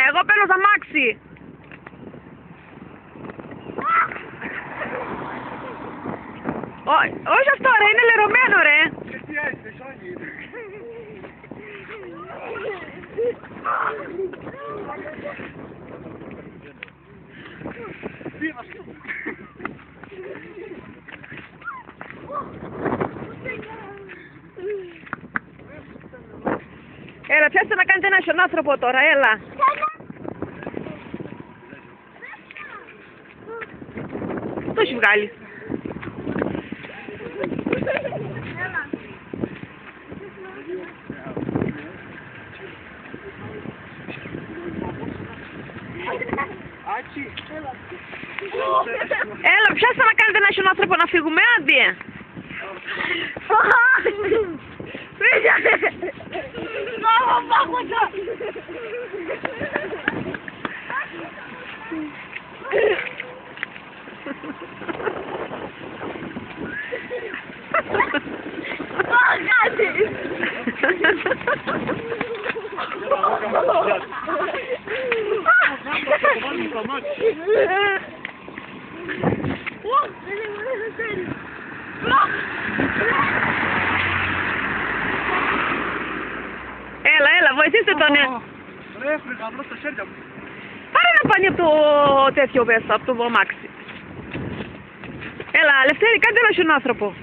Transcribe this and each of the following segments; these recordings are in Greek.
Εγώ παίρνω το αμάξι. Όχι αυτό ρε, είναι λερωμένο ρε. Έλα, πιάστε να κάνετε ένα χιονάνθρωπο τώρα, έλα. Το έχει βγάλει. Έλα, πιάστε να κάνετε ένα χιονάνθρωπο να φύγουμε, άντε. Έλα, βοηθήστε τον. Ρε, έφυγα απλώς στα χέρια μου. Πάρε να πάνε από το τέτοιο μέσα, από το αμάξι. Έλα, Λευτέρη, κάντε ένα χιονάνθρωπο.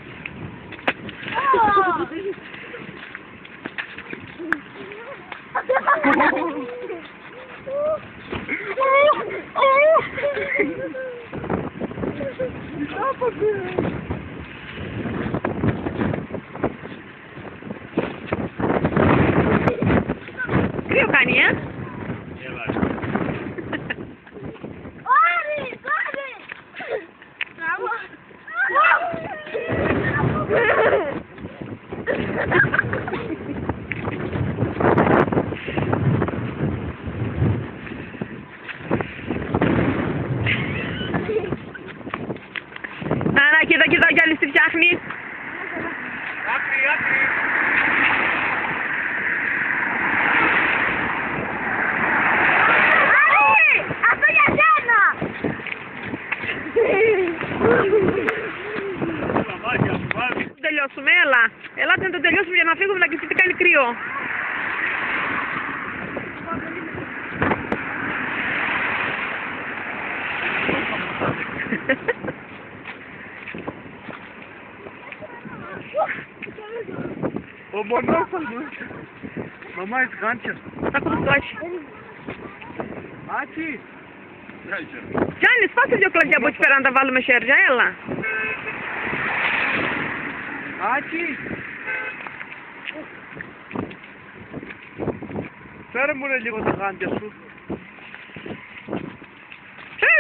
Κρύο κάνει, Κοίτα κι άλλη τι φτιάχνει. Άκρη, άκρη. Αυτό για σένα! Τελειώσουμε, έλα. Ελάτε να το τελειώσουμε για να φύγουμε να κοιτάξετε κάνει κρύο. Ο μονόφαλος. Μαμά, είσαι γάντια. Θα κουμπτώσει. Άτσι. Γιάννη, σπάσε δύο κλαδιά από εκεί πέρα να τα βάλουμε χέρια, έλα. Άτσι. Φέρε μου λίγο τα γάντια σου.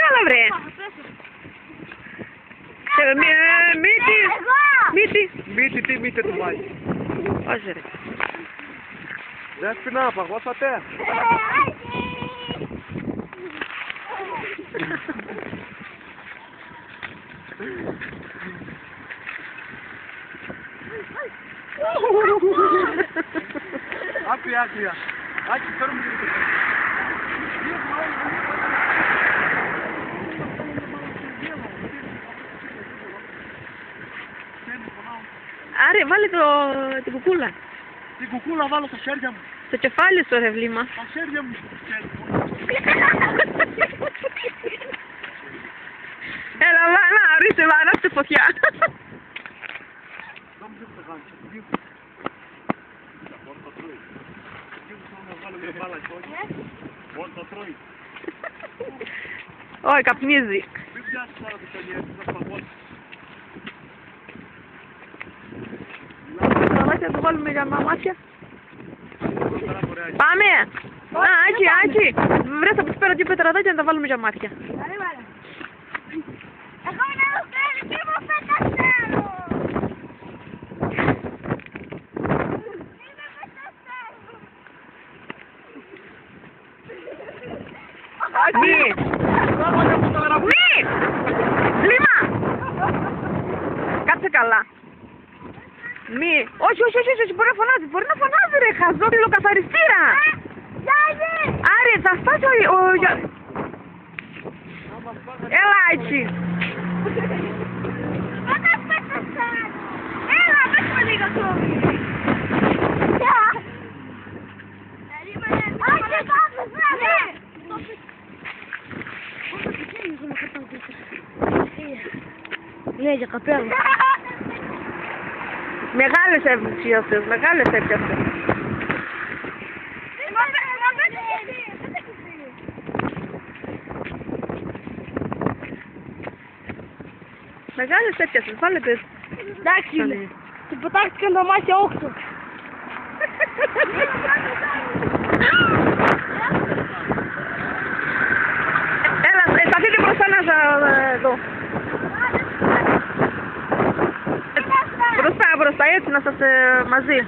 Έλα βρε. Μύτη. Τι μύτη του βάζει. Όχι ρε. Δέσποινα, παγώσατε. Άκρη, άκρη. Άκρη, φέρω μου λίγο. βάλει την κουκούλα. Την κουκούλα βάλω στα χέρια μου. Στο κεφάλι σου, ρε βλήμα. Στα χέρια μου. Έλα, να, ορίστε, βαράστε φωτιά. Δεν μου δίνει τα γάντια. Μόνο τα τρώει. Τι μου θέλω να βάλω μια μπάλα και όχι. Μόνο τα τρώει. Όχι, καπνίζει. Μην πιάσεις τώρα το χέρι, θα παγώσεις. Σταμάτια να το βάλουμε για μαμάτια. Τώρα ωραία. Πάμε! Α, Άκη, βρες από τις πέρα δύο πετραδάκια να τα βάλουμε για μάτια. Εγώ είναι Λευτέρη και μου πεταστέρω. Είναι πεταστέρω. Μη! Μη! Βλήμα! Κάτσε καλά. Μη! Όχι, μπορεί να φωνάζει, ρε χαζόπιλο καθαριστήρα! Άρη, θα σπάσει Έλα έτσι! Όταν πεταστέρω. Έλα, πες με λίγο τώρα. Όχι, κάθεσαι, ναι, για καπέλο. Μεγάλες έπιασες, μεγάλες έπιασες. Μεγάλες έπιασες, βάλε πες. Εντάξει, του πετάχτηκαν τα μάτια 8. Έλα, σταθείτε μπροστά να δω. Μπροστά, έτσι να σας μαζί.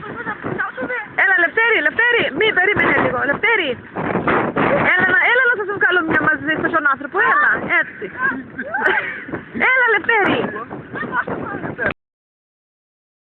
Έλα, Λευτέρη, μη περίμενε λίγο. Λευτέρη, έλα να σας βγάλω μια μαζί στον άνθρωπο, έλα, έτσι. Έλα, Λευτέρη.